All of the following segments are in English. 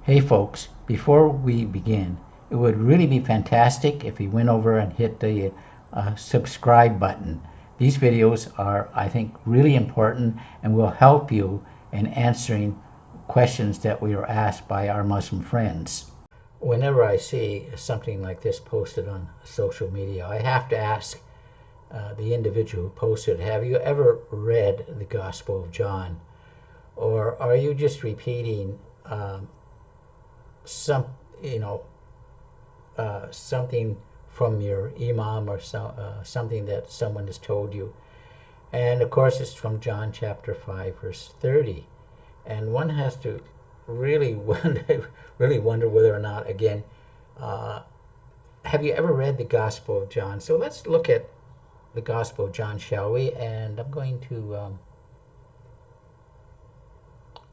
Hey folks, before we begin, it would really be fantastic if you went over and hit the subscribe button. These videos are, I think, really important and will help you in answering questions that we are asked by our Muslim friends. Whenever I see something like this posted on social media, I have to ask the individual who posted, have you ever read the Gospel of John? Or are you just repeating something from your imam or something that someone has told you? And of course it's from John chapter 5 verse 30, and one has to really wonder whether or not, again, have you ever read the Gospel of John? So let's look at the Gospel of John, shall we? And I'm going to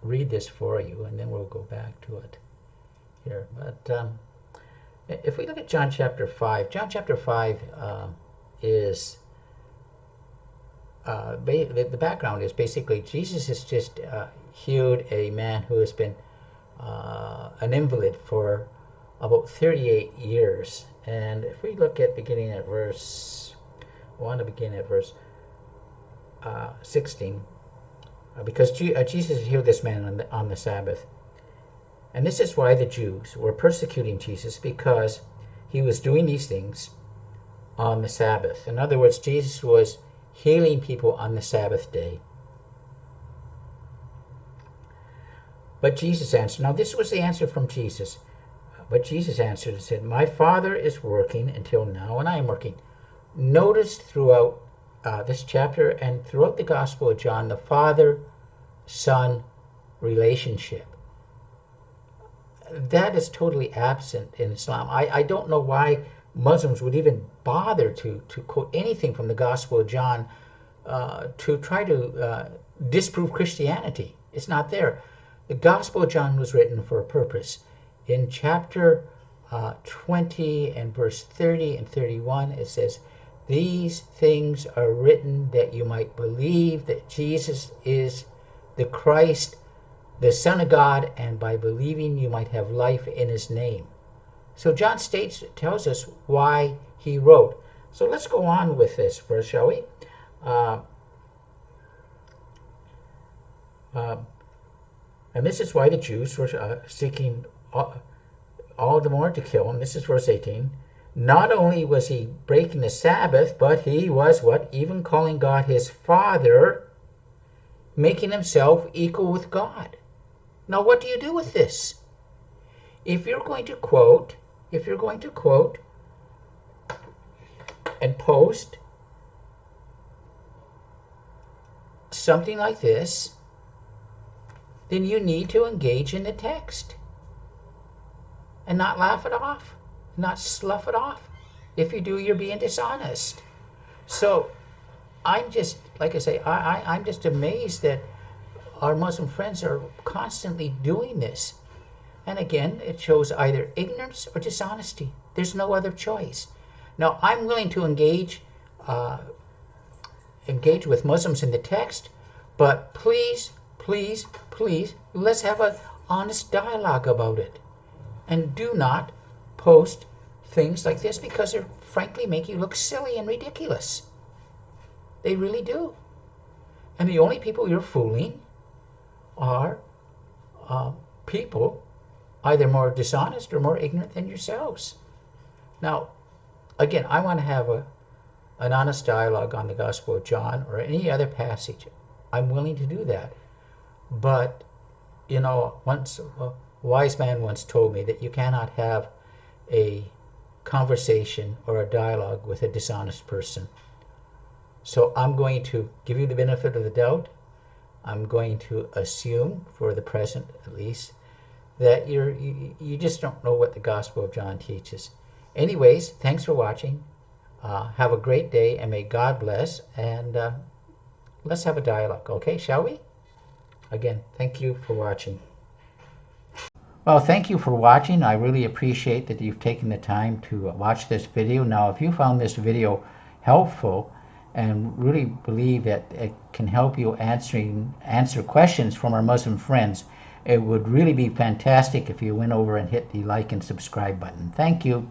read this for you, and then we'll go back to it here. But if we look at John chapter 5, John chapter 5 is the background is basically Jesus has just healed a man who has been an invalid for about 38 years. And if we look at beginning at verse, I want to begin at verse 16. Because Jesus healed this man on the Sabbath. And this is why the Jews were persecuting Jesus, because he was doing these things on the Sabbath. In other words, Jesus was healing people on the Sabbath day. But Jesus answered. Now this was the answer from Jesus. But Jesus answered and said, my Father is working until now, and I am working. Notice throughout this chapter and throughout the Gospel of John, the Father-Son relationship. That is totally absent in Islam. I don't know why Muslims would even bother to quote anything from the Gospel of John to try to disprove Christianity. It's not there. The Gospel of John was written for a purpose. In chapter 20 and verse 30 and 31, it says, these things are written that you might believe that Jesus is the Christ, the Son of God, and by believing you might have life in his name. So John tells us why he wrote. So let's go on with this verse, shall we? And this is why the Jews were seeking all the more to kill him. This is verse 18. Not only was he breaking the Sabbath, but he was what? Even calling God his Father, making himself equal with God. Now what do you do with this? If you're going to quote and post something like this, then you need to engage in the text and not laugh it off, not slough it off. If you do, you're being dishonest. So I'm just, like I say, I'm just amazed that our Muslim friends are constantly doing this. And again, it shows either ignorance or dishonesty. There's no other choice. Now, I'm willing to engage with Muslims in the text, but please, let's have an honest dialogue about it. And do not post things like this, because they frankly make you look silly and ridiculous. They really do. And the only people you're fooling are people either more dishonest or more ignorant than yourselves. Now, again, I want to have an honest dialogue on the Gospel of John or any other passage. I'm willing to do that. But, once a wise man once told me that you cannot have a conversation or a dialogue with a dishonest person. So I'm going to give you the benefit of the doubt. I'm going to assume, for the present at least, that you just don't know what the Gospel of John teaches. Anyways, thanks for watching. Have a great day, and may God bless. And let's have a dialogue, okay? Shall we? Again, thank you for watching. Well, thank you for watching. I really appreciate that you've taken the time to watch this video. Now, if you found this video helpful and really believe that it can help you answer questions from our Muslim friends, It would really be fantastic if you went over and hit the like and subscribe button. Thank you.